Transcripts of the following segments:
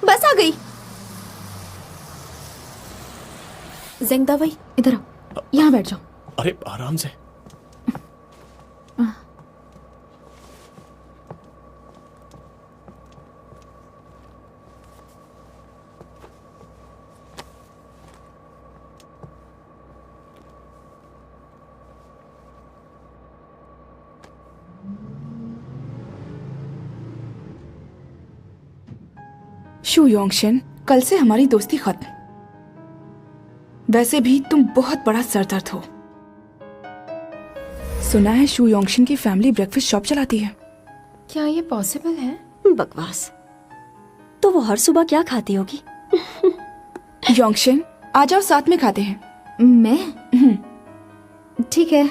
बस आ गई। ज़ेंगदा भाई इधर आओ, यहाँ बैठ जाओ। अरे आराम से। शू योंगशन, कल से हमारी दोस्ती खत्म। वैसे भी तुम बहुत बड़ा सरदर्द हो। सुना है शू योंगशन की फैमिली ब्रेकफास्ट शॉप चलाती है। क्या ये पॉसिबल है? बकवास। तो वो हर सुबह क्या खाती होगी? योंगशन, आ जाओ साथ में खाते हैं। मैं? ठीक है।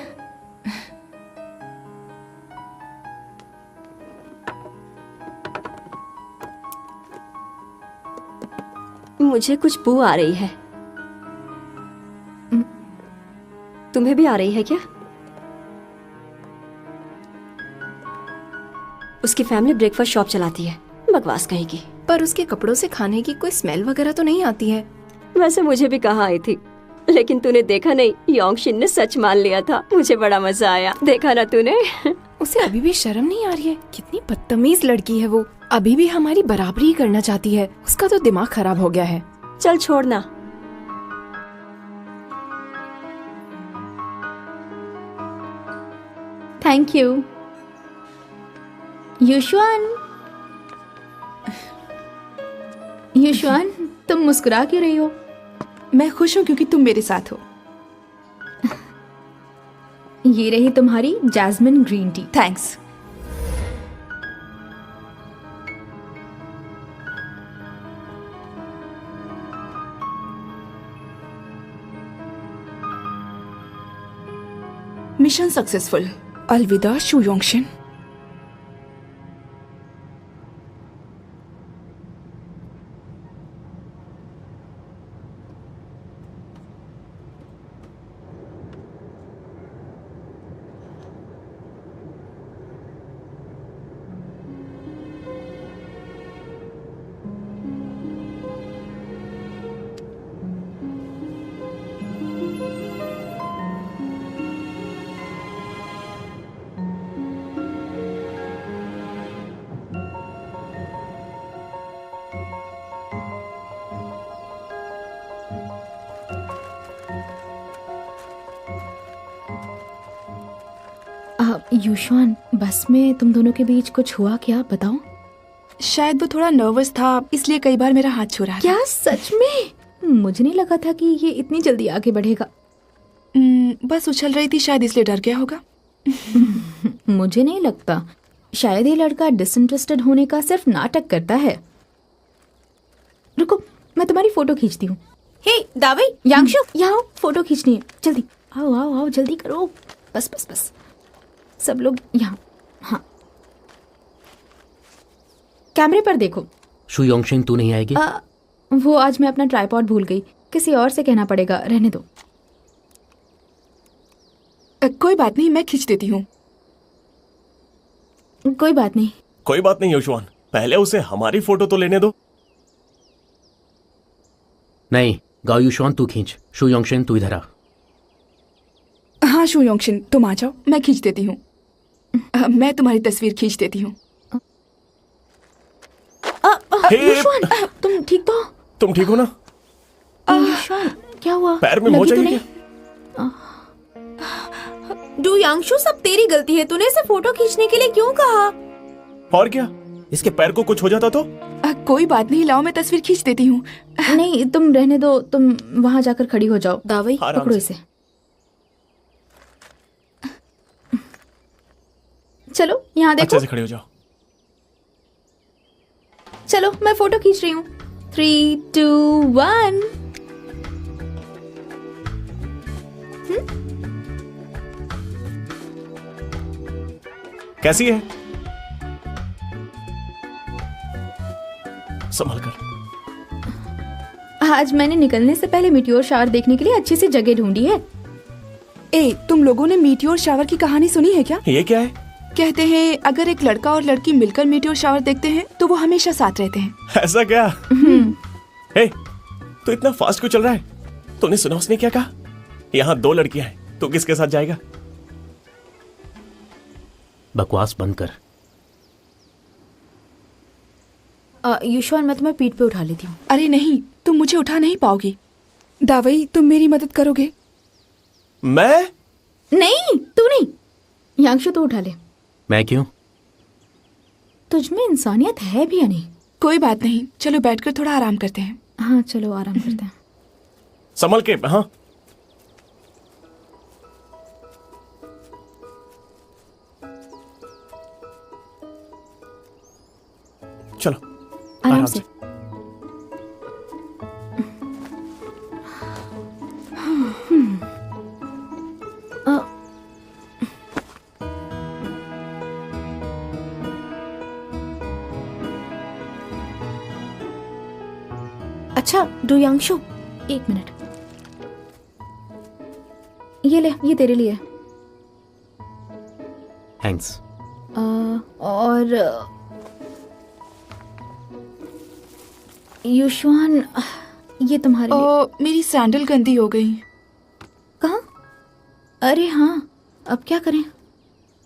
मुझे कुछ बू आ रही है। तुम्हें भी आ रही है क्या? उसकी फैमिली ब्रेकफास्ट शॉप चलाती है। बकवास कहेगी। पर उसके कपड़ों से खाने की कोई स्मेल वगैरह तो नहीं आती है। वैसे मुझे भी कहाँ आई थी, लेकिन तूने देखा नहीं, योंगशिन ने सच मान लिया था। मुझे बड़ा मजा आया। देखा ना तूने? उसे अभी भी शर्म नहीं आ रही है? कितनी बदतमीज लड़की है वो। अभी भी हमारी बराबरी करना चाहती है। उसका तो दिमाग खराब हो गया है। चल छोड़ना। Thank you. युशवान, युशवान, तुम मुस्कुरा क्यों रही हो? मैं खुश हूँ क्योंकि तुम मेरे साथ हो। ये रही तुम्हारी jasmine green tea. Thanks. Mission successful. अलविदा शू योंगशन। युशवान, बस में तुम दोनों के बीच कुछ हुआ क्या? बताओ। शायद वो थोड़ा नर्वस था, इसलिए कई बार मेरा हाथ छू रहा था। क्या सच में? मुझे नहीं लगा था कि ये इतनी जल्दी आगे बढ़ेगा। बस उछल रही थी, शायद इसलिए डर गया होगा। मुझे नहीं लगता। शायद ये लड़का डिसइंटरेस्टेड होने का सिर्फ नाटक करता है। रुको, मैं तुम्हारी फोटो खींचती हूँ। हे दावई, यांगशु, यहाँ आओ, फोटो खींचनी है। जल्दी आओ आओ आओ, जल्दी करो। बस बस बस, सब लोग यहाँ। हाँ, कैमरे पर देखो। शू योंगशन, तू नहीं आएगी? वो आज मैं अपना ट्राइपॉड भूल गई। किसी और से कहना पड़ेगा, रहने दो। कोई बात नहीं, मैं खींच देती हूँ। कोई बात नहीं। कोई बात नहीं युशवान, पहले उसे हमारी फोटो तो लेने दो। नहीं, गाओ युशवान, तू खींच। शू योंगशन, तू इधर आ। हाँ शू योंगशन, तुम आ जाओ, मैं खींच देती हूँ। मैं तुम्हारी तस्वीर खींच देती हूँ। युशवान, तुम ठीक तो? तुम ठीक हो ना? युशवान, क्या हुआ? पैर में मोच आई क्या? डू यांगशु, सब तेरी गलती है। तूने इसे फोटो खींचने के लिए क्यों कहा? और क्या, इसके पैर को कुछ हो जाता तो? कोई बात नहीं, लाओ मैं तस्वीर खींच देती हूँ। नहीं, तुम रहने दो। तुम वहां जाकर खड़ी हो जाओ। दावई, आराम पकड़ो से। इसे। चलो यहाँ देखो। अच्छे से खड़े हो जाओ। चलो, मैं फोटो खींच रही हूँ। 3, 2, 1। कैसी है? संभल कर। आज मैंने निकलने से पहले मीटियोर शावर देखने के लिए अच्छी सी जगह ढूंढी है। तुम लोगों ने मीटियोर शावर की कहानी सुनी है क्या? ये क्या है? कहते हैं अगर एक लड़का और लड़की मिलकर मीटियोर शावर देखते हैं तो वो हमेशा साथ रहते हैं। ऐसा क्या? हे, तू इतना फास्ट क्यों चल रहा है? तूने सुना उसने क्या कहा? यहाँ 2 लड़कियां हैं, तू किसके साथ जाएगा? बकवास बंद कर। युशवान, मैं तुम्हें पीठ पे उठा लेती हूँ। अरे नहीं, तुम मुझे उठा नहीं पाओगी। दावई, तुम मेरी मदद करोगे? मैं? नहीं, तू नहीं। यांशु, तू उठा ले। मैं क्यों? तुझमें इंसानियत है भी या नहीं? कोई बात नहीं, चलो बैठकर थोड़ा आराम करते हैं। हाँ चलो आराम करते हैं। संभल के। हाँ, चलो आराम से। अच्छा डू यांशु, 1 मिनट। ये ले, ये तेरे लिए। थैंक्स। और युशवान, ये तुम्हारे लिए। मेरी सैंडल गंदी हो गई। कहाँ? अरे हाँ, अब क्या करें?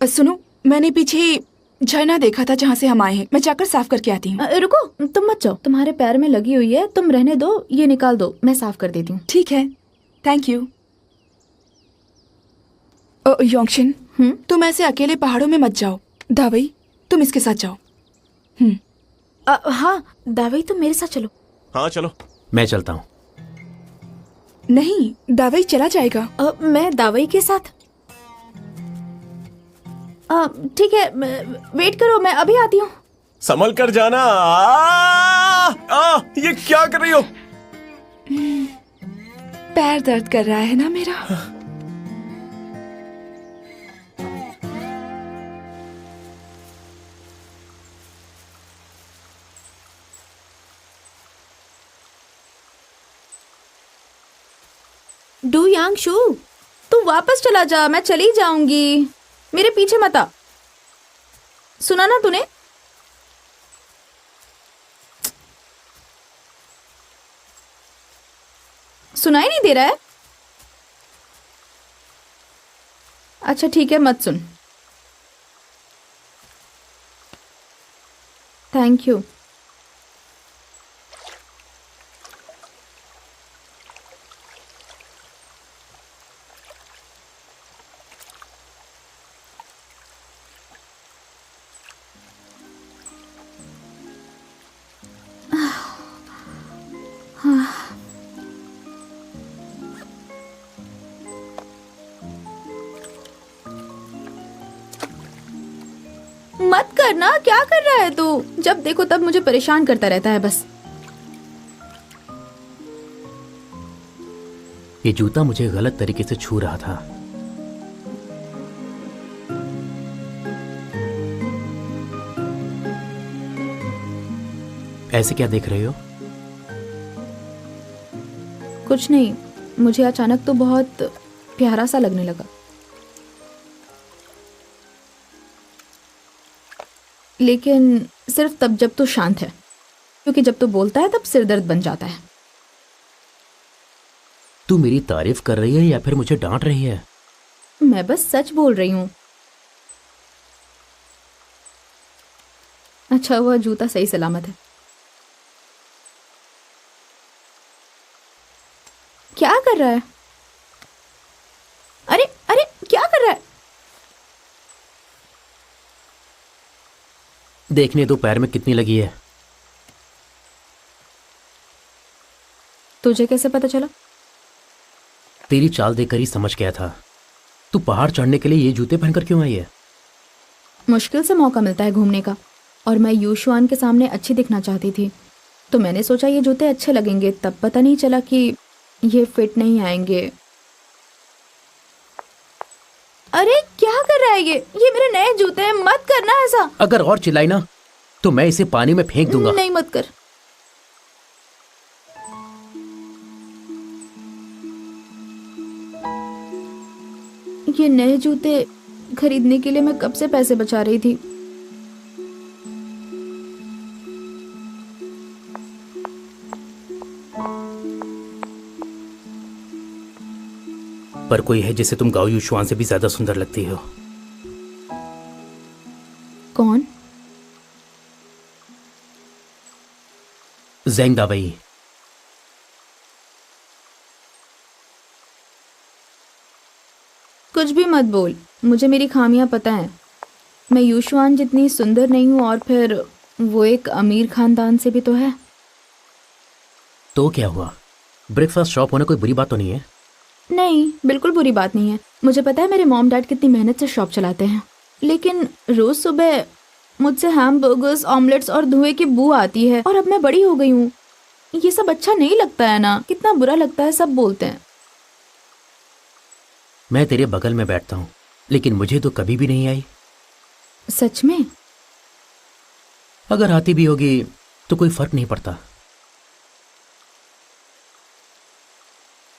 सुनो, मैंने पीछे झरना देखा था जहाँ से हम आए हैं। मैं जाकर साफ करके आती हूँ। रुको, तुम मत जाओ, तुम्हारे पैर में लगी हुई है, तुम रहने दो, ये निकाल दो, मैं साफ कर देती हूँ। ठीक है, थैंक यू। योंगशिन, तुम ऐसे अकेले पहाड़ों में मत जाओ। दावई, तुम इसके साथ जाओ। हाँ दावई, तुम मेरे साथ चलो। हाँ चलो। मैं चलता हूँ। नहीं, दावई चला जाएगा। मैं दावई के साथ। ठीक है, वेट करो, मैं अभी आती हूँ। संभल कर जाना। ये क्या कर रही हो? पैर दर्द कर रहा है ना मेरा। डू यांशु, तू वापस चला जा, मैं चली जाऊंगी, मेरे पीछे मत आ। सुना ना तूने? सुनाई नहीं दे रहा है? अच्छा ठीक है, मत सुन। Thank you. मत करना, क्या कर रहा है तू? जब देखो तब मुझे परेशान करता रहता है बस। ये जूता मुझे गलत तरीके से छू रहा था। ऐसे क्या देख रहे हो? कुछ नहीं, मुझे अचानक तो बहुत प्यारा सा लगने लगा। लेकिन सिर्फ तब जब तू शांत है, क्योंकि जब तू बोलता है तब सिर दर्द बन जाता है। तू मेरी तारीफ कर रही है या फिर मुझे डांट रही है? मैं बस सच बोल रही हूँ। अच्छा, वह जूता सही सलामत है। क्या कर रहा है? अरे अरे, क्या कर रहा है? देखने दो पैर में कितनी लगी है। तुझे कैसे पता चला? तेरी चाल देखकर ही समझ गया था। तू पहाड़ चढ़ने के लिए ये जूते पहनकर क्यों आई है? मुश्किल से मौका मिलता है घूमने का, और मैं यूशुआन के सामने अच्छी दिखना चाहती थी, तो मैंने सोचा ये जूते अच्छे लगेंगे। तब पता नहीं चला कि ये फिट नहीं आएंगे। अरे क्या कर रहा है ये मेरे नए जूते हैं, मत करना ऐसा। अगर और चिल्लाई ना तो मैं इसे पानी में फेंक दूंगा। नहीं, मत कर। ये नए जूते खरीदने के लिए मैं कब से पैसे बचा रही थी। पर कोई है जिसे तुम गाओ युशुआन से भी ज्यादा सुंदर लगती हो। कौन? ज़ेंग दावई। कुछ भी मत बोल, मुझे मेरी खामियां पता है। मैं युशुआन जितनी सुंदर नहीं हूँ, और फिर वो एक अमीर खानदान से भी तो है। तो क्या हुआ? ब्रेकफास्ट शॉप होना कोई बुरी बात तो नहीं है? नहीं, बिल्कुल बुरी बात नहीं है। मुझे पता है मेरे मॉम डैड कितनी मेहनत से शॉप चलाते हैं, लेकिन रोज सुबह मुझसे हैमबर्गर्स, ऑमलेट्स और धुएं की बू आती है। और अब मैं बड़ी हो गई हूँ, ये सब अच्छा नहीं लगता है ना। कितना बुरा लगता है, सब बोलते हैं। मैं तेरे बगल में बैठता हूँ, लेकिन मुझे तो कभी भी नहीं आई। सच में? अगर आती भी होगी तो कोई फर्क नहीं पड़ता।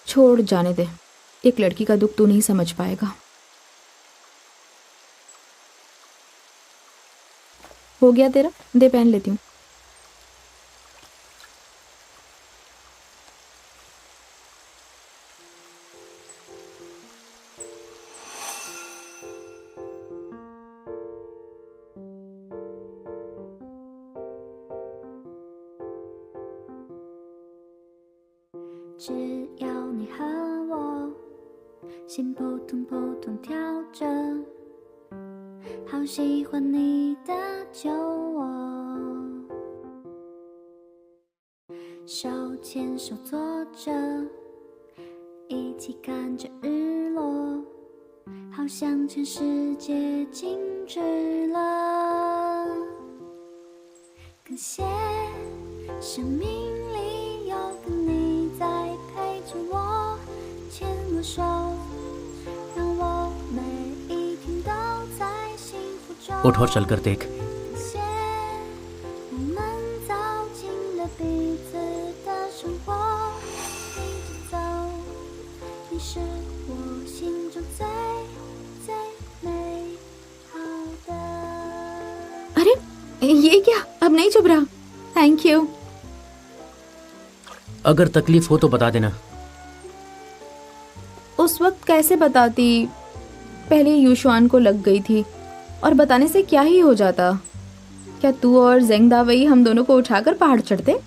छोड़, जाने दे। एक लड़की का दुख तू नहीं समझ पाएगा। हो गया तेरा? दे, पहन लेती हूँ।只要你和我心扑通扑通跳着，好喜欢你的酒窝，手牵手坐着，一起看着日落，好像全世界静止了。感谢生命里有个你在陪着我，牵我手，让我每一天都在幸福中。 उठ और चलकर देख। 感谢我们走进了彼此的生活，一直走，你是我心中最最美好的。 अरे ये क्या? अब नहीं चुभ रहा। Thank you. अगर तकलीफ हो तो बता देना। उस वक्त कैसे बताती? पहले युशुआन को लग गई थी, और बताने से क्या ही हो जाता। क्या तू और ज़ेंग दावई हम दोनों को उठाकर पहाड़ चढ़ते?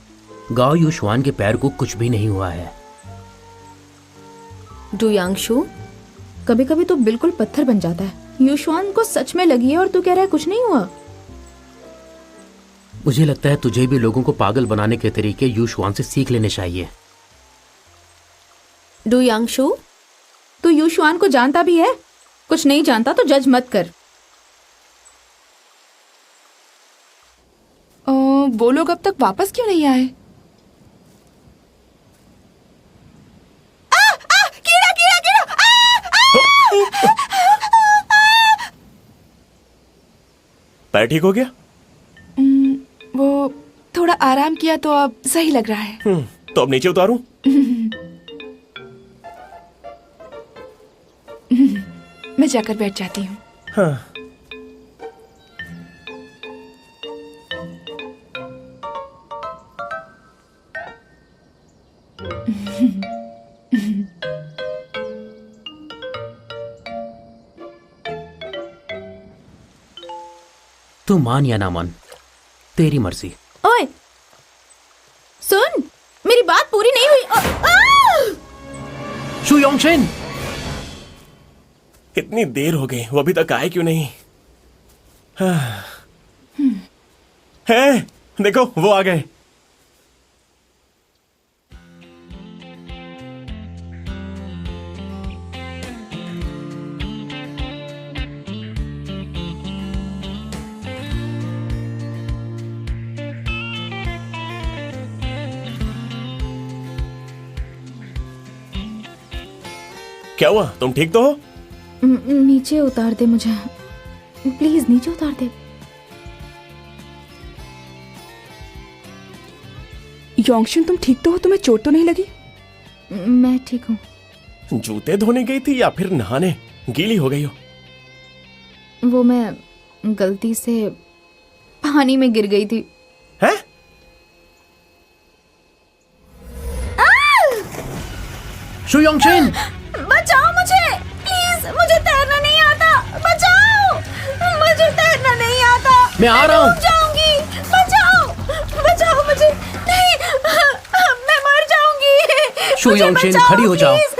गाओ युशुआन के पैर को कुछ भी नहीं हुआ है। डू यांगशु, कभी कभी तो बिल्कुल पत्थर बन जाता है। युशुआन को सच में लगी है और तू कह रहा है कुछ नहीं हुआ। मुझे लगता है तुझे भी लोगों को पागल बनाने के तरीके युशुआन से सीख लेने चाहिए। डू यांगशु, तू युशुआन को जानता भी है? कुछ नहीं जानता तो जज मत कर। वो लोग अब तक वापस क्यों नहीं आए? पैर ठीक हो गया? वो थोड़ा आराम किया तो अब सही लग रहा है। तो अब नीचे उतारूं? मैं जाकर बैठ जाती हूँ। हाँ। तू मान या ना मान, तेरी मर्जी। ओए सुन, मेरी बात पूरी नहीं हुई। शू योंगशिन! इतनी देर हो गई, वो अभी तक आए क्यों नहीं? हाँ। है, देखो वो आ गए। क्या हुआ? तुम ठीक तो हो? नीचे उतार दे मुझे, प्लीज नीचे उतार दे। योंगशिन, तुम ठीक तो हो? तुम्हें चोट तो नहीं लगी? मैं ठीक हूँ। जूते धोने गई थी या फिर नहाने? गीली हो गई हो? वो मैं गलती से पानी में गिर गई थी। हैं? शु योंगशिन, बचाओ मुझे प्लीज, मुझे तैरना नहीं आता, बचाओ, मुझे तैरना नहीं आता, मैं आ रहा हूँ। डूब जाऊंगी, बचाओ बचाओ मुझे, नहीं मैं मर जाऊंगी। शु मुझे योंगशिन, बचाओ, खड़ी हो जाओ। प्लीज,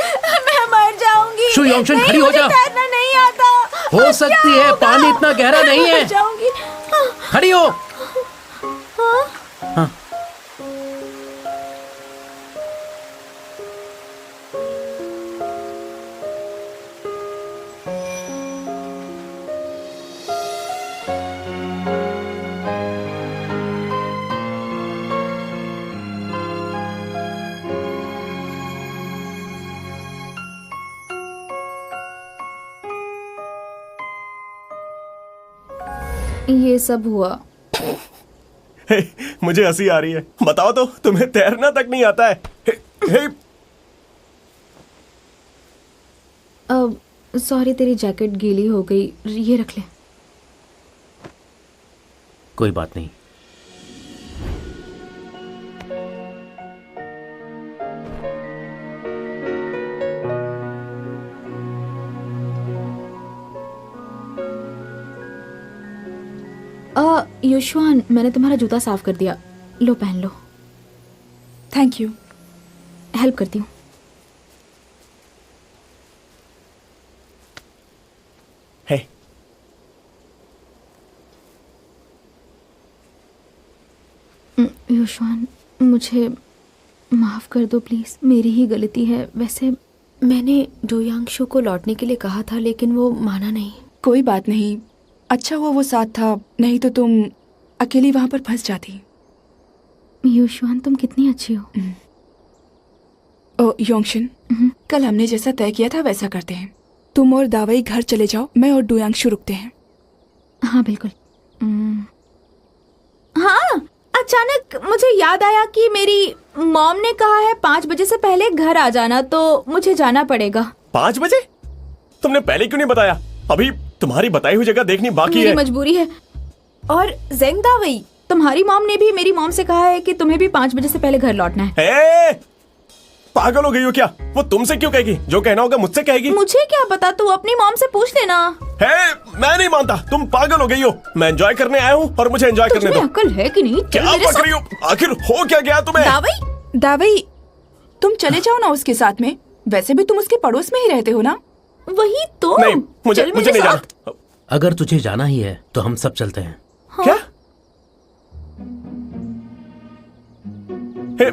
मैं मर जाऊंगी। शु योंगशिन, नहीं, खड़ी हो मुझे जा। तैरना नहीं आता। हो सकती है, पानी इतना गहरा नहीं है। मर जाऊंगी। खड़ी हो। हाँ। ये सब हुआ। हे, मुझे हंसी आ रही है। बताओ तो, तुम्हें तैरना तक नहीं आता है। हे, हे, अब सॉरी, तेरी जैकेट गीली हो गई, ये रख ले। कोई बात नहीं। युशवान, मैंने तुम्हारा जूता साफ कर दिया, लो पहन लो। Thank you. हेल्प करती हूँ। हे, युशवान, मुझे माफ कर दो प्लीज, मेरी ही गलती है। वैसे मैंने डोयांगशु को लौटने के लिए कहा था, लेकिन वो माना नहीं। कोई बात नहीं, अच्छा हुआ वो साथ था, नहीं तो तुम अकेली वहां पर फंस जाती। युशवान, तुम कितनी अच्छी हो। ओ योंगशिन, कल हमने जैसा तय किया था वैसा करते हैं। तुम और दावई घर चले जाओ, मैं और डोयांगशु रुकते हैं। हाँ बिल्कुल। हाँ, अचानक मुझे याद आया कि मेरी मॉम ने कहा है 5 बजे से पहले घर आ जाना, तो मुझे जाना पड़ेगा। 5 बजे? तुमने पहले क्यों नहीं बताया? अभी तुम्हारी बताई हुई जगह देखनी बाकी मेरी है। मजबूरी है। और जेंग दावई, तुम्हारी मॉम ने भी मेरी मॉम से कहा है कि तुम्हें भी 5 बजे से पहले घर लौटना है। हे, पागल हो गई हो क्या? वो तुमसे क्यों कहेगी? जो कहना होगा मुझसे कहेगी। मुझे क्या पता, तू अपनी मॉम से पूछ लेना। हे, मैं नहीं मानता, तुम पागल हो गई हो। मैं एंजॉय करने आया हूँ और मुझे एंजॉय करने तुम्हें दो। अक्ल है कि नहीं? चल क्या मेरे बक साथ। रही हो? आखिर हो क्या गया तुम्हें? दावई, दावई, तुम चले जाओ ना उसके साथ में, वैसे भी तुम उसके पड़ोस में ही रहते हो ना। वही तो। नहीं, मुझे चल मुझे मेरे नहीं साथ। जाना। अगर तुझे जाना ही है तो हम सब चलते हैं। क्या? हे,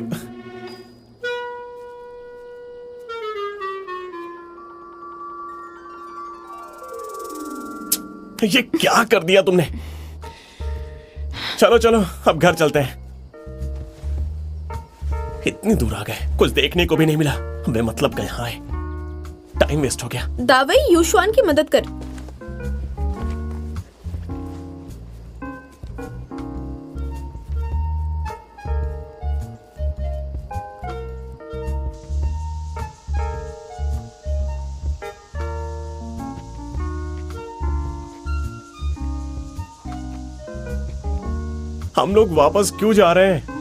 ये क्या कर दिया तुमने? चलो चलो, अब घर चलते हैं। इतनी दूर आ गए, कुछ देखने को भी नहीं मिला। बेमतलब गए यहाँ आए, टाइम वेस्ट हो गया। दावई, युशवान की मदद कर। हम लोग वापस क्यों जा रहे हैं?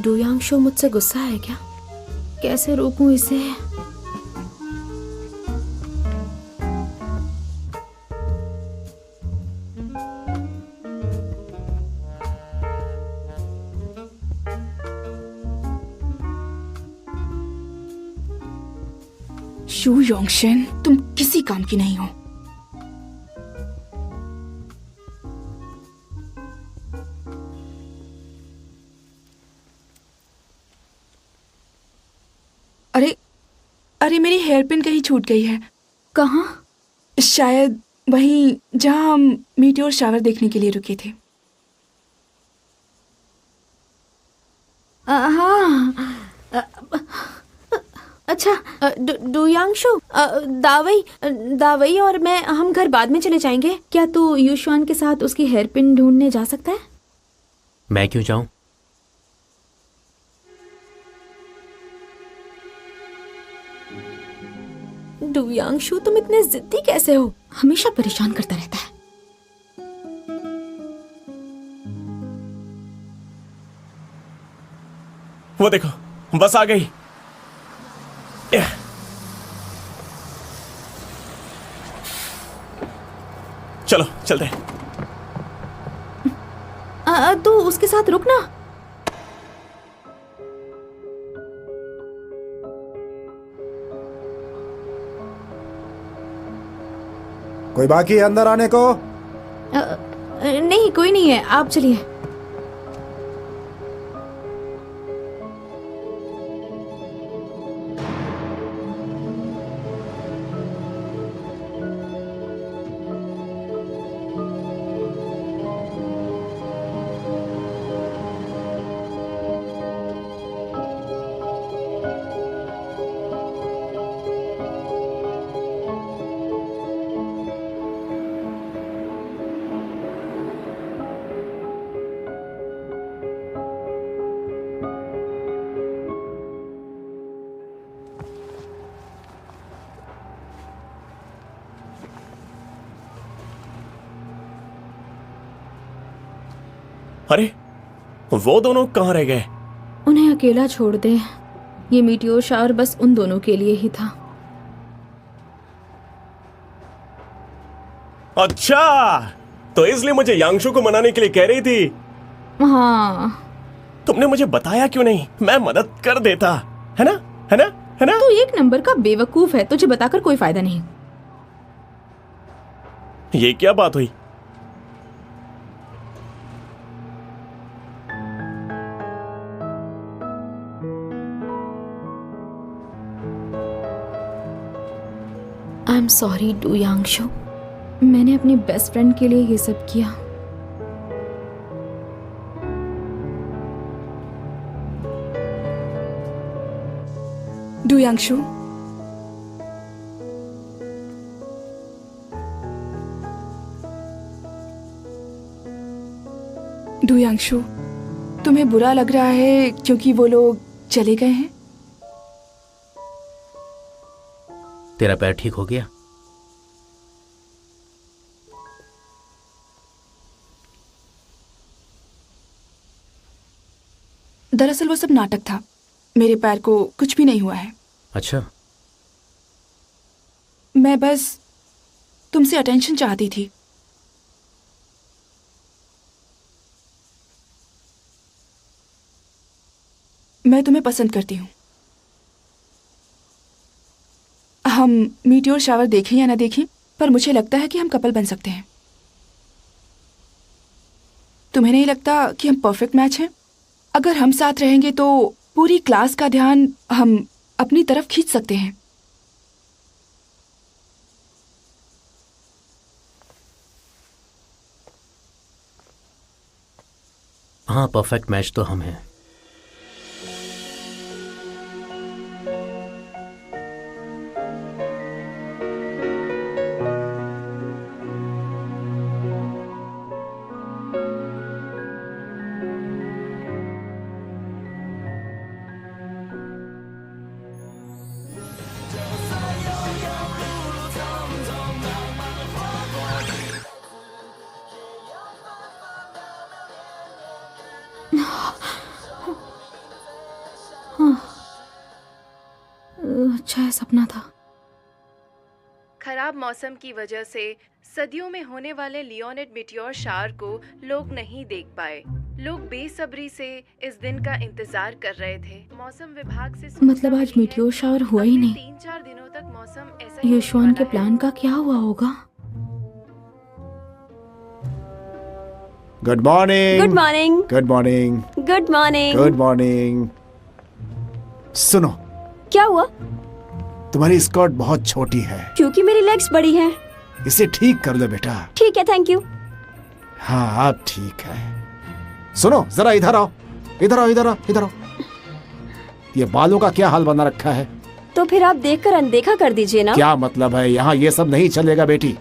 डोयांगशु मुझसे गुस्सा है क्या? कैसे रोकूं इसे? शू योंगशिन, तुम किसी काम की नहीं हो। अरे अरे, मेरी हेयर पिन कहीं छूट गई है। कहाँ? शायद वहीं जहां हम मीटियोर शावर देखने के लिए रुके थे। हाँ, अच्छा डुयांशु, दावई और मैं हम घर बाद में चले जाएंगे। क्या तू युशवान के साथ उसकी हेयर पिन ढूंढने जा सकता है? मैं क्यों जाऊं? डुयांशु, तुम इतने जिद्दी कैसे हो? हमेशा परेशान करता रहता है। वो देखो, बस आ गई। चलो चलते हैं। तू उसके साथ रुक ना। कोई बाकी है अंदर आने को? नहीं, कोई नहीं है, आप चलिए। अरे वो दोनों कहाँ रह गए? उन्हें अकेला छोड़ दे। ये मीटियोर शावर बस उन दोनों के लिए ही था। अच्छा, तो इसलिए मुझे यांगशु को मनाने के लिए कह रही थी। हाँ, तुमने मुझे बताया क्यों नहीं? मैं मदद कर देता, है ना? है ना? है ना? तू एक नंबर का बेवकूफ है, तुझे बताकर कोई फायदा नहीं। ये क्या बात हुई? आई एम सॉरी डुयांशु, मैंने अपनी बेस्ट फ्रेंड के लिए ये सब किया। डुयांशु, डुयांशु, तुम्हें बुरा लग रहा है क्योंकि वो लोग चले गए हैं? तेरा पैर ठीक हो गया? दरअसल वो सब नाटक था। मेरे पैर को कुछ भी नहीं हुआ है। अच्छा, मैं बस तुमसे अटेंशन चाहती थी। मैं तुम्हें पसंद करती हूँ। हम मीटियोर शावर देखें या ना देखें, पर मुझे लगता है कि हम कपल बन सकते हैं। तुम्हें नहीं लगता कि हम परफेक्ट मैच हैं? अगर हम साथ रहेंगे तो पूरी क्लास का ध्यान हम अपनी तरफ खींच सकते हैं। हाँ, परफेक्ट मैच तो हम हैं। अच्छा है, सपना था। खराब मौसम की वजह से सदियों में होने वाले लियोनिड मीटियोर शावर को लोग नहीं देख पाए। लोग बेसब्री से इस दिन का इंतजार कर रहे थे। मौसम विभाग से मतलब आज मीटियोर शावर हुआ ही नहीं। 3-4 दिनों तक मौसम ऐसा ही युशवान होने के वाला प्लान का क्या हुआ होगा? Good morning. Good morning. Good morning. Good morning. Good morning. सुनो, क्या हुआ? तुम्हारी स्कर्ट बहुत छोटी है। क्योंकि मेरी लेग्स बड़ी हैं। इसे ठीक कर लो बेटा। ठीक है, थैंक यू। हाँ, अब ठीक है। सुनो, जरा इधर आओ, इधर आओ, इधर आओ, इधर आओ। ये बालों का क्या हाल बना रखा है? तो फिर आप देखकर अनदेखा कर दीजिए ना। क्या मतलब है? यहाँ ये सब नहीं चलेगा बेटी।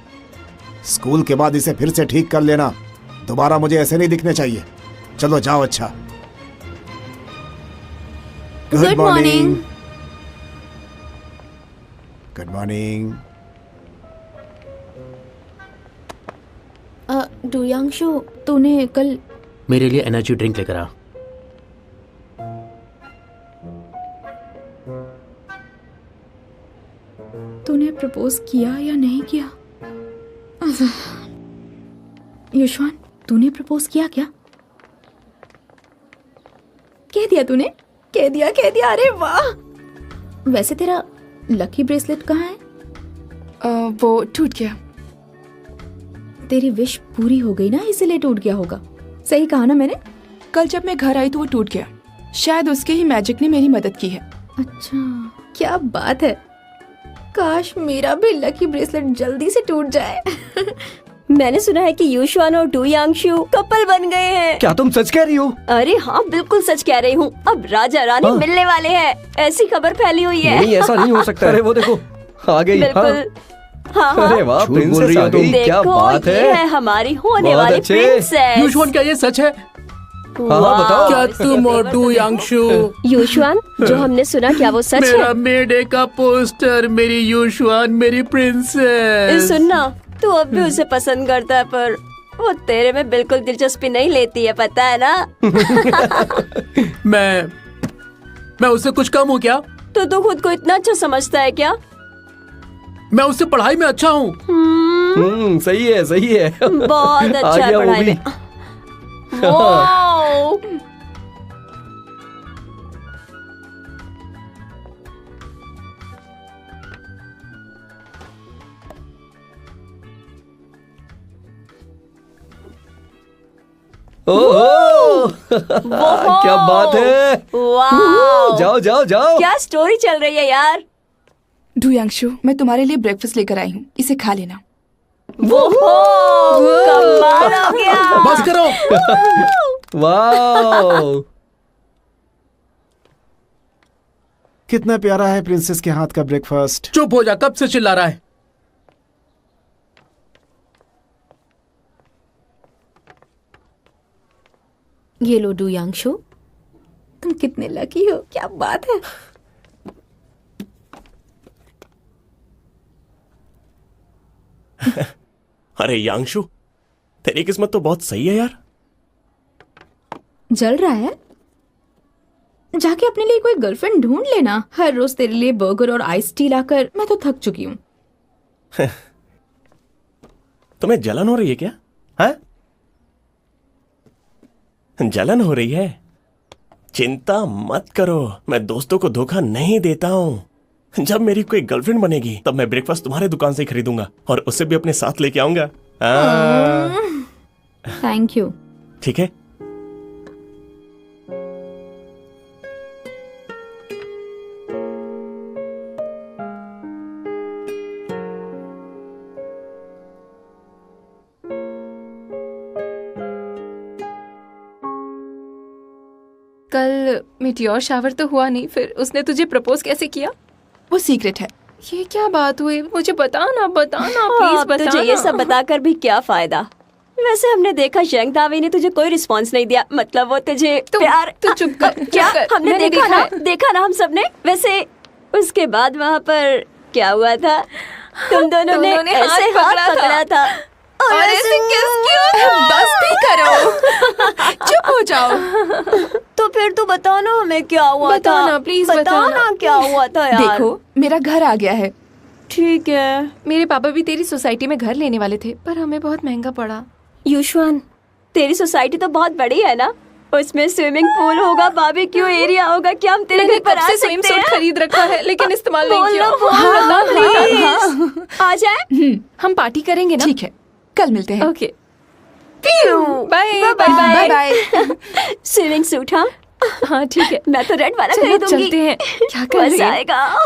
स्कूल के बाद इसे फिर से ठीक कर लेना। दोबारा मुझे ऐसे नहीं दिखने चाहिए। चलो जाओ। अच्छा, Good morning. Good morning. Duyanshu, तूने कल मेरे लिए एनर्जी ड्रिंक लेकर आ। तूने प्रपोज किया या नहीं किया? युष्मान, तूने प्रपोज किया क्या? कह दिया तूने? कह दिया, कह दिया। अरे वाह। वैसे तेरा लकी ब्रेसलेट कहाँ है? वो टूट गया। तेरी विश पूरी हो गई ना, इसीलिए टूट गया होगा। सही कहा ना मैंने? कल जब मैं घर आई तो वो टूट गया। शायद उसके ही मैजिक ने मेरी मदद की है। अच्छा, क्या बात है। काश मेरा भी लकी ब्रेसलेट जल्दी से टूट जाए। मैंने सुना है कि युशवान और डू यांगशु कपल बन गए हैं। क्या तुम सच कह रही हो? अरे हाँ, बिल्कुल सच कह रही हूँ। अब राजा रानी हाँ। मिलने वाले हैं, ऐसी खबर फैली हुई है। नहीं, ऐसा नहीं हो सकता। अरे वो देखो, आ गई। हाँ। बिल्कुल। हाँ हाँ। अरे वाह, झूठ बोल प्रिंसेस रही हो आ गई। तुम। क्या देखो, बात ये है। है हमारी होने बहुत वाली अच्छे। प्रिंसेस। युष्मान, क्या ये सच है? वाह, बताओ। क्या इसके तुम और तेवर डू तो यांगशु? युशवान, जो हमने सुना, क्या वो सच मेरा है? मेडे का पोस्टर, मेरी युष्मान, मेरी प्रिंसेस। सुनना, तू अब भी उसे पसंद करता है, पर वो तेरे में बिल्कुल दिलचस्पी नहीं लेती है, पता है ना? मैं उससे कुछ कम हूँ क्या? तो तू खुद को इतना अच्छा समझता है क्या? मैं उससे पढ़ाई में अच्छा हूँ। सही है, सही है। बहुत आ अच्छा है गया वो पढ़ाई भी। में। वाओ! ओहो, क्या बात है। वाओ! जाओ जाओ जाओ। क्या स्टोरी चल रही है यार? डुयांशु, मैं तुम्हारे लिए ब्रेकफास्ट लेकर आई हूँ, इसे खा लेना। वो कमाल हो गया। बस करो। वाह, कितना प्यारा है प्रिंसेस के हाथ का ब्रेकफास्ट। चुप हो जा, कब से चिल्ला रहा है? ये लो डुयांशु, तुम कितने लकी हो। क्या बात है। अरे यांशु, तेरी किस्मत तो बहुत सही है यार। जल रहा है? जाके अपने लिए कोई गर्लफ्रेंड ढूंढ लेना। हर रोज तेरे लिए बर्गर और आइस टी लाकर मैं तो थक चुकी हूँ। तुम्हें जलन हो रही है क्या? हाँ? जलन हो रही है? चिंता मत करो, मैं दोस्तों को धोखा नहीं देता हूं। जब मेरी कोई गर्लफ्रेंड बनेगी तब मैं ब्रेकफास्ट तुम्हारे दुकान से ही खरीदूंगा और उसे भी अपने साथ लेके आऊंगा। Thank you. ठीक है? कल मीटियोर शावर तो हुआ नहीं, फिर उसने तुझे प्रपोज कैसे किया? वो सीक्रेट है। ये क्या बात हुई? मुझे बताना प्लीज अब बताना। तुझे ये सब बताकर भी क्या फायदा? वैसे हमने देखा शेंग दावी ने तुझे कोई रिस्पांस नहीं दिया, मतलब वो तुझे प्यार। तू चुप कर। क्या चुप कर। हमने मैंने देखा ना हम सबने। वैसे उसके बाद वहाँ पर क्या हुआ था? तुम दोनों ने ऐसे हाथ पकड़ा था और ऐसे किस क्यों? बस भी करो। चुप हो जाओ। तो फिर तू बताओ ना हमें क्या हुआ था। बताना, प्लीज बताओ बताना। ना क्या हुआ था यार। देखो, मेरा घर आ गया है। ठीक है। मेरे पापा भी तेरी सोसाइटी में घर लेने वाले थे, पर हमें बहुत महंगा पड़ा। युशवान, तेरी सोसाइटी तो बहुत बड़ी है ना? उसमें स्विमिंग पूल होगा, बारबेक्यू एरिया होगा। क्या हम तेरे मैंने घर पर कब आ से सकते स्विम सूट हैं? खरीद रखा है, लेकिन इस्तेमाल नहीं किया। बोल प्लीज। आ जाए। हम पार्टी करेंगे ना? ठीक है, कल मिलते हैं। Okay. Bye bye bye. Swimming suit? हाँ हाँ ठीक है। मैं तो रेड वाला चलो खरीदूंगी। चलते हैं। क्या कर रही मजा है? आएगा।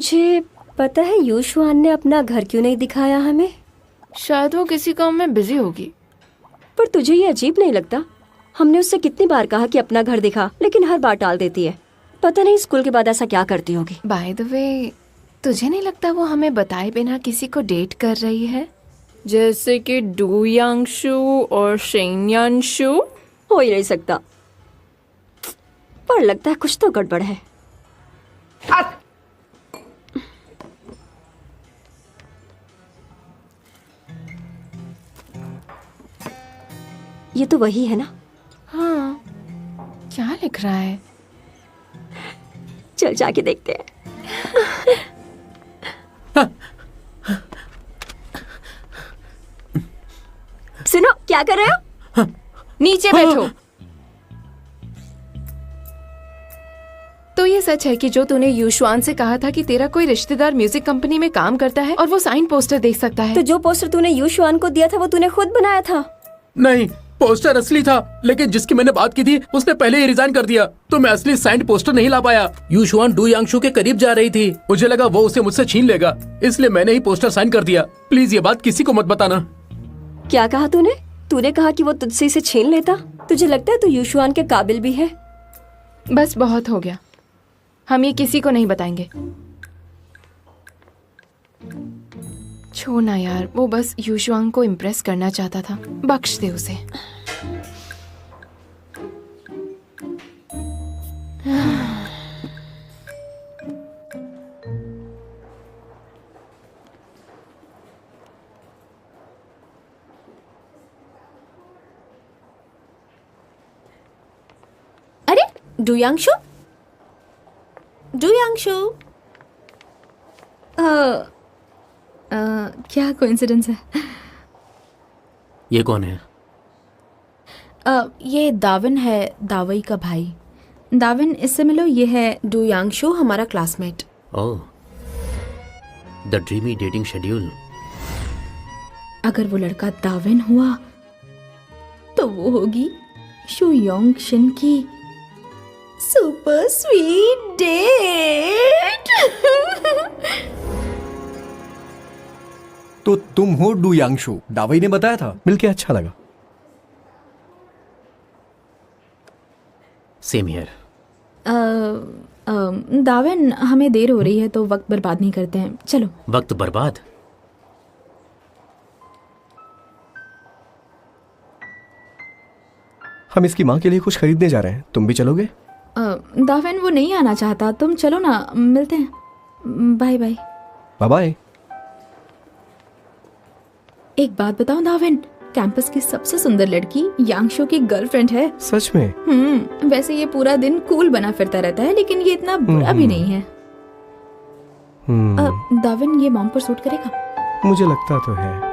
तुझे पता है यूशुआन ने अपना घर क्यों नहीं दिखाया हमें? शायद वो किसी काम में बिजी होगी। पर तुझे ये अजीब नहीं लगता? हमने उससे कितनी बार कहा कि अपना घर दिखा, लेकिन हर बार टाल देती है। पता नहीं स्कूल के बाद ऐसा क्या करती होगी। बाय द वे, तुझे नहीं लगता वो हमें बताए बिना किसी को डेट कर रही है? जैसे कि डू यांगशु और शेन यांशु? हो ही नहीं सकता, पर लगता है कुछ तो गड़बड़ है। ये तो वही है ना? हाँ, क्या लिख रहा है? चल जाके देखते हैं। सुनो, क्या कर रहे हो? नीचे बैठो। तो ये सच है कि जो तूने यूशुआन से कहा था कि तेरा कोई रिश्तेदार म्यूजिक कंपनी में काम करता है और वो साइन पोस्टर देख सकता है? तो जो पोस्टर तूने यूशुआन को दिया था वो तूने खुद बनाया था? नहीं, पोस्टर असली था, लेकिन जिसकी मैंने बात की थी उसने पहले ही रिजाइन कर दिया, तो मैं असली साइंड पोस्टर नहीं ला पाया। यूशुआन डू यांगशु के करीब जा रही थी, मुझे लगा वो उसे मुझसे छीन लेगा, इसलिए मैंने ही पोस्टर साइन कर दिया। प्लीज ये बात किसी को मत बताना। क्या कहा तूने? तूने कहा कि वो तुझसे इसे छीन लेता? तुझे लगता है तू यूशुआन के काबिल भी है? बस बहुत हो गया, हम ये किसी को नहीं बताएंगे। छोड़ ना यार, वो बस यूशुआन को इम्प्रेस करना चाहता था, बख्श दे उसे। अरे डू यांगशु, डू यांगशु, क्या कोइंसिडेंस है। ये कौन है? ये दाविन है, दावई का भाई। दाविन, इससे मिलो, ये है डू यांगशु, हमारा classmate. Oh, the dreamy dating schedule. अगर वो लड़का दाविन हुआ तो वो होगी शु योंग शिन की सुपर स्वीट डेट। तो तुम हो डू यांगशु, दावई ने बताया था, मिलके अच्छा लगा। Same here. दाविन, हमें देर हो रही है तो वक्त बर्बाद नहीं करते हैं, चलो। वक्त बर्बाद? हम इसकी माँ के लिए कुछ खरीदने जा रहे हैं, तुम भी चलोगे? दाविन, वो नहीं आना चाहता, तुम चलो ना, मिलते हैं। Bye bye. Bye bye. एक बात बताओ दाविन, कैंपस की सबसे सुंदर लड़की यांगशु की गर्लफ्रेंड है। सच में? वैसे ये पूरा दिन कूल बना फिरता रहता है, लेकिन ये इतना बुरा भी नहीं है। दाविन, ये मॉम पर सूट करेगा? मुझे लगता तो है।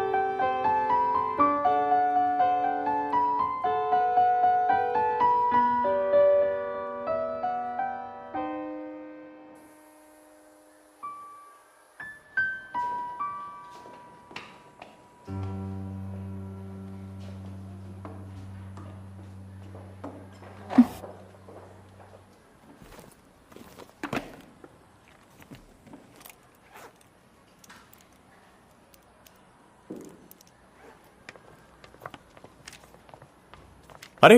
अरे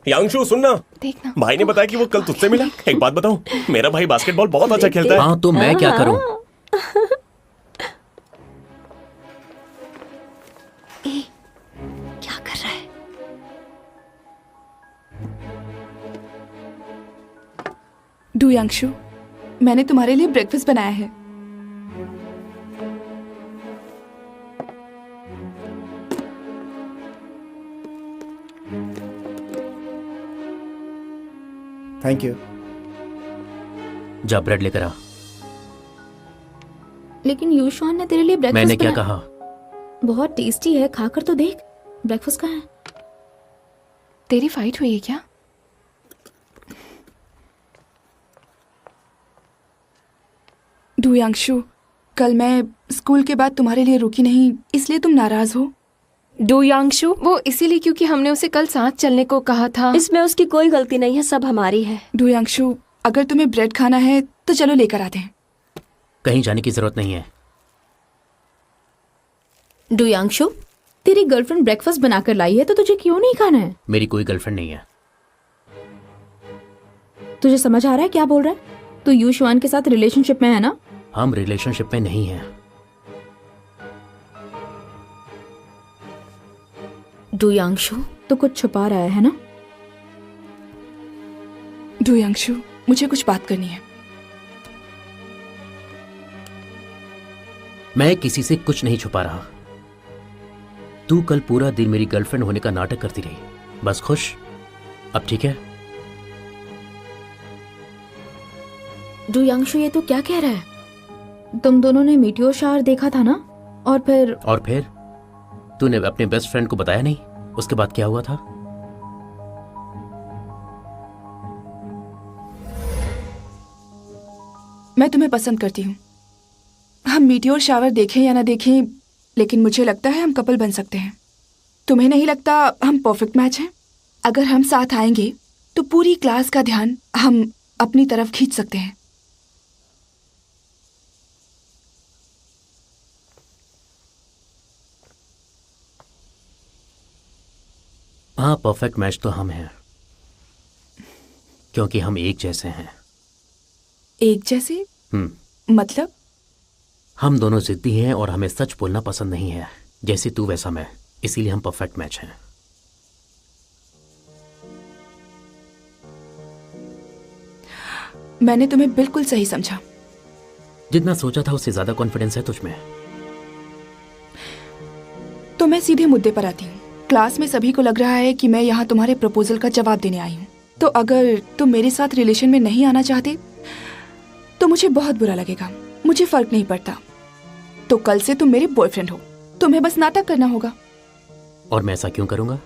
यांगशु, सुनना, देखना, भाई ने बताया कि वो कल तुझसे मिला। एक बात बताऊं, मेरा भाई बास्केटबॉल बहुत अच्छा खेलता है। हाँ, तो मैं क्या करूं? क्या कर रहा है? डू यांगशु, मैंने तुम्हारे लिए ब्रेकफास्ट बनाया है। Thank you. जा ब्रेड लेकर आ। लेकिन यूशुआन ने तेरे लिए ब्रेकफास्ट मैंने क्या बनाया। कहा? बहुत टेस्टी है, खाकर तो देख। ब्रेकफास्ट कहाँ है? तेरी फाइट हुई है क्या? डू यांगशु, कल मैं स्कूल के बाद तुम्हारे लिए रुकी नहीं, इसलिए तुम नाराज हो? डू यांगशु, वो इसीलिए क्योंकि हमने उसे कल साथ चलने को कहा था। इसमें उसकी कोई गलती नहीं है, सब हमारी है। डू यांगशु, अगर तुम्हें ब्रेड खाना है तो चलो लेकर आते हैं। कहीं जाने की जरूरत नहीं है। डुयांशु, तेरी गर्लफ्रेंड ब्रेकफास्ट बनाकर लाई है तो तुझे क्यों नहीं खाना है? मेरी कोई गर्लफ्रेंड नहीं है। तुझे समझ आ रहा है क्या बोल रहा है? तू यूशुआन के साथ रिलेशनशिप में है ना? हम रिलेशनशिप में नहीं हैं। डुयांशु, तो कुछ छुपा रहा है ना? डुयांशु, मुझे कुछ बात करनी है। मैं किसी से कुछ नहीं छुपा रहा। तू कल पूरा दिन मेरी गर्लफ्रेंड होने का नाटक करती रही, बस खुश? अब ठीक है? डुयांशु, ये तू क्या कह रहा है? तुम दोनों ने मीटियोर शावर देखा था ना? और फिर तूने अपने बेस्ट फ्रेंड को बताया नहीं? उसके बाद क्या हुआ था? मैं तुम्हें पसंद करती हूँ। हम मीटियोर शावर देखें या ना देखें, लेकिन मुझे लगता है हम कपल बन सकते हैं। तुम्हें नहीं लगता हम परफेक्ट मैच हैं? अगर हम साथ आएंगे तो पूरी क्लास का ध्यान हम अपनी तरफ खींच सकते हैं। हाँ, परफेक्ट मैच तो हम हैं, क्योंकि हम एक जैसे हैं। एक जैसे? मतलब? हम दोनों जिद्दी हैं और हमें सच बोलना पसंद नहीं है, जैसे तू वैसा मैं। इसीलिए हम परफेक्ट मैच हैं। मैंने तुम्हें बिल्कुल सही समझा। जितना सोचा था उससे ज्यादा कॉन्फिडेंस है तुझमें। तो मैं सीधे मुद्दे पर आती हूँ। क्लास में सभी को लग रहा है कि मैं यहाँ तुम्हारे प्रपोजल का जवाब देने आई हूँ। तो अगर तुम मेरे साथ रिलेशन में नहीं आना चाहते तो मुझे बहुत बुरा लगेगा। मुझे फर्क नहीं पड़ता। तो कल से तुम मेरे बॉयफ्रेंड हो। तुम्हें बस नाटक करना होगा। और मैं ऐसा क्यों करूंगा?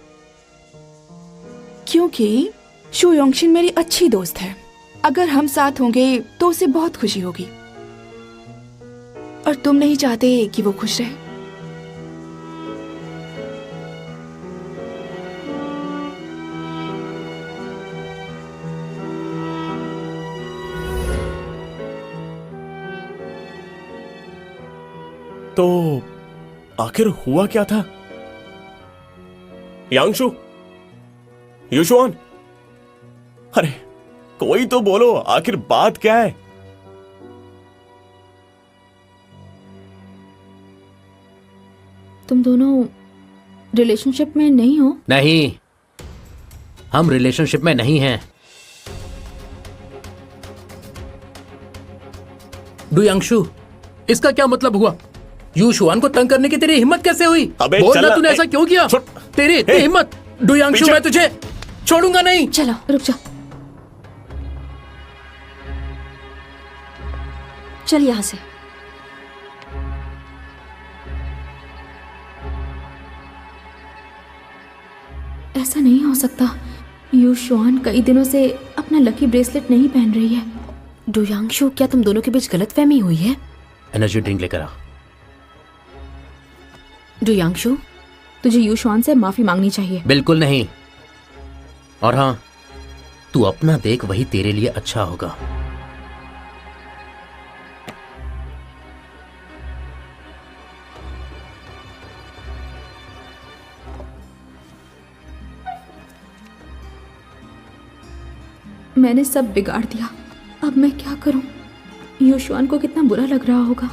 क्योंकि शू योंगशिन मेरी अच्छी दोस्त है। अगर हम साथ होंगे तो उसे बहुत खुशी होगी, और तुम नहीं चाहते कि वो खुश रहे। तो आखिर हुआ क्या था? यांगशु, यूशुआन, अरे कोई तो बोलो, आखिर बात क्या है? तुम दोनों रिलेशनशिप में नहीं हो? नहीं, हम रिलेशनशिप में नहीं हैं। डुयांशु, इसका क्या मतलब हुआ? यूशुआन को तंग करने की तेरी हिम्मत कैसे हुई? अबे बोलना, चल, तूने ऐसा क्यों किया? तेरी इतनी हिम्मत? डुयांशु, पीछे। मैं तुझे छोड़ूंगा नहीं। चलो रुक जा। चल यहाँ से। ऐसा नहीं हो सकता। यूशुआन कई दिनों से अपना लकी ब्रेसलेट नहीं पहन रही है। डुयांशु, क्या तुम दोनों के बीच गलतफहमी हुई है? एनर्जी ड्रिंक लेकर आ। डुयांशु, तुझे यूशुआन से माफी मांगनी चाहिए। बिल्कुल नहीं। और हाँ, तू अपना देख, वही तेरे लिए अच्छा होगा। मैंने सब बिगाड़ दिया। अब मैं क्या करूं? यूशुआन को कितना बुरा लग रहा होगा।